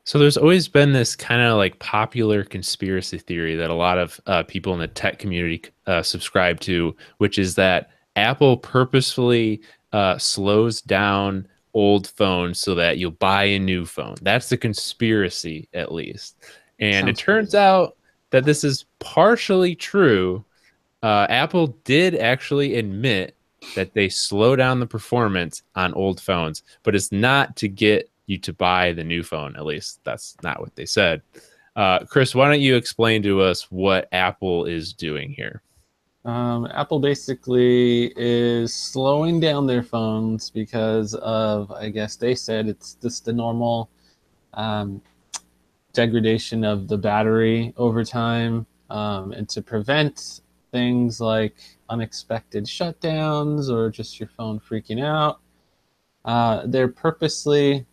So there's always been this kind of like popular conspiracy theory that a lot of people in the tech community subscribe to, which is that Apple purposefully slows down old phones so that you'll buy a new phone. That's the conspiracy, at least. And it Sounds turns crazy. out that this is partially true. Apple did actually admit that they slow down the performance on old phones, but it's not to get you to buy the new phone. At least that's not what they said. Chris, why don't you explain to us what Apple is doing here? Apple basically is slowing down their phones because of, I guess they said it's just the normal um, degradation of the battery over time, and to prevent things like unexpected shutdowns or just your phone freaking out. They're purposely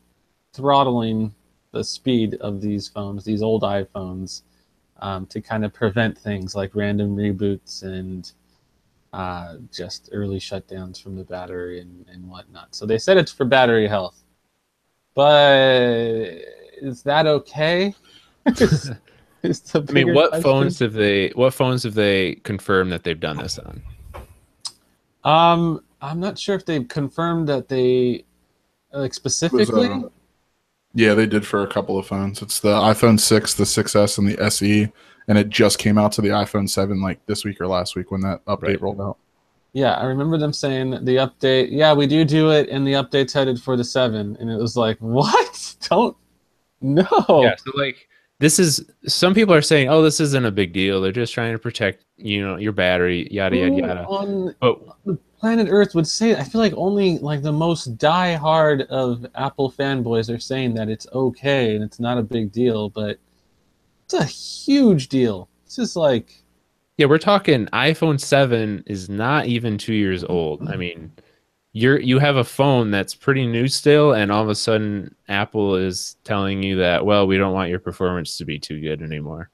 throttling the speed of these phones, these old iPhones, to kind of prevent things like random reboots and just early shutdowns from the battery and whatnot. So they said it's for battery health, but is that okay? is, is the I mean, bigger question. what phones have they confirmed that they've done this on? I'm not sure if they've confirmed that they like It was specifically. yeah, they did for a couple of phones. It's the iPhone 6, the 6S, and the SE, and it just came out to the iPhone 7 like this week or last week when that update Right. rolled out. Yeah, I remember them saying the update. Yeah, we do it, and the update's headed for the seven. And it was like, what? Don't Yeah. no. So like this is some people are saying, oh, this isn't a big deal. They're just trying to protect, your battery, yada yada Who yada. on But the planet Earth would say? I feel like only like the most die-hard of Apple fanboys are saying that it's okay and it's not a big deal, but it's a huge deal. It's just like, yeah, we're talking iPhone 7 is not even 2 years old. I mean, you have a phone that's pretty new still, and all of a sudden Apple is telling you that, well, we don't want your performance to be too good anymore.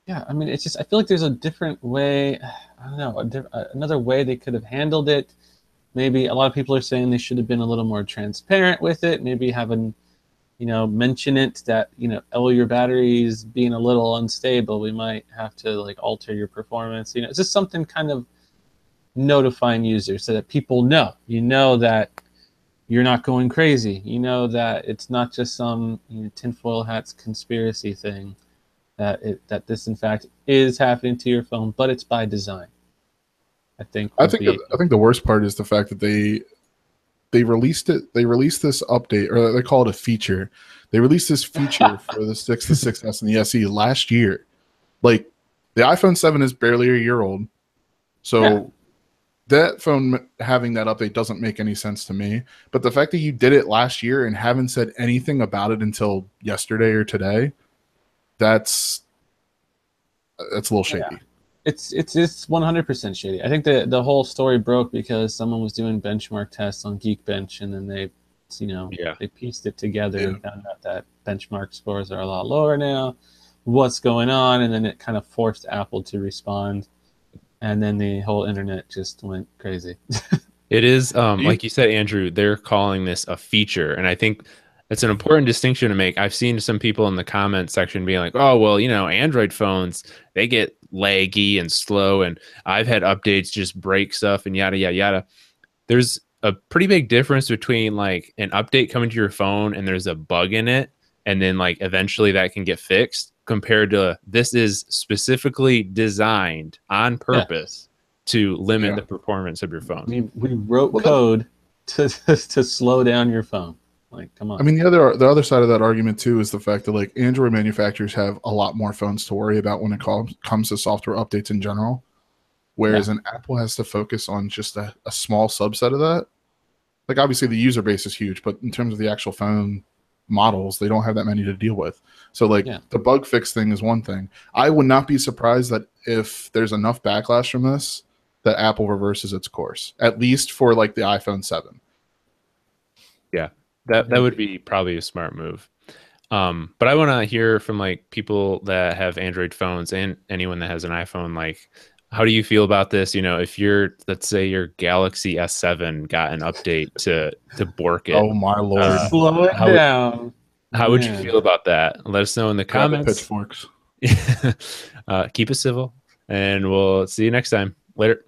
yeah. I mean, it's just I feel like there's a different way. I don't know, another way they could have handled it. Maybe a lot of people are saying they should have been a little more transparent with it. Maybe have an mention it that oh, your battery's being a little unstable, we might have to like alter your performance. It's just something kind of notifying users so that people know that you're not going crazy, that it's not just some tinfoil hats conspiracy thing, that this in fact is happening to your phone, but it's by design. I think I would think be I think the worst part is the fact that they released it. They released this update, or they call it a feature. They released this feature for the 6, the 6S, and the SE last year. Like the iPhone 7 is barely a year old, yeah. so that phone having that update doesn't make any sense to me. But the fact that you did it last year and haven't said anything about it until yesterday or today, that's that's a little Yeah, shady. it's 100% shady. I think the whole story broke because someone was doing benchmark tests on Geekbench, and then Yeah. they pieced it together Yeah. and found out that benchmark scores are a lot lower now. What's going on? And then it kind of forced Apple to respond, and then the whole internet just went crazy. It is, Do you like you said, Andrew, they're calling this a feature. And I think it's an important distinction to make. I've seen some people in the comment section being like, oh, well, Android phones, they get laggy and slow. And I've had updates just break stuff and yada, yada, yada. There's a pretty big difference between like an update coming to your phone and there's a bug in it. And then like eventually that can get fixed compared to this is specifically designed on Yeah, purpose to limit yeah. the performance of your phone. we wrote Well, code to slow down your phone. Like, come I on. mean, the other side of that argument too is the fact that like Android manufacturers have a lot more phones to worry about when it comes to software updates in general, Yeah, whereas an Apple has to focus on just a small subset of that. Like obviously the user base is huge, but in terms of the actual phone models, they don't have that many to deal with. So like yeah. the bug fix thing is one thing. I would not be surprised that if there's enough backlash from this, that Apple reverses its course, at least for like the iPhone 7. Yeah, I that think would be probably a smart move. But I want to hear from like people that have Android phones and anyone that has an iPhone. Like, how do you feel about this? If let's say your Galaxy S7 got an update to bork it, Oh my lord. slow it how would down. How would you Man. feel about that? Let us know in the Grab the comments. pitchforks. Keep it civil, and we'll see you next time. Later.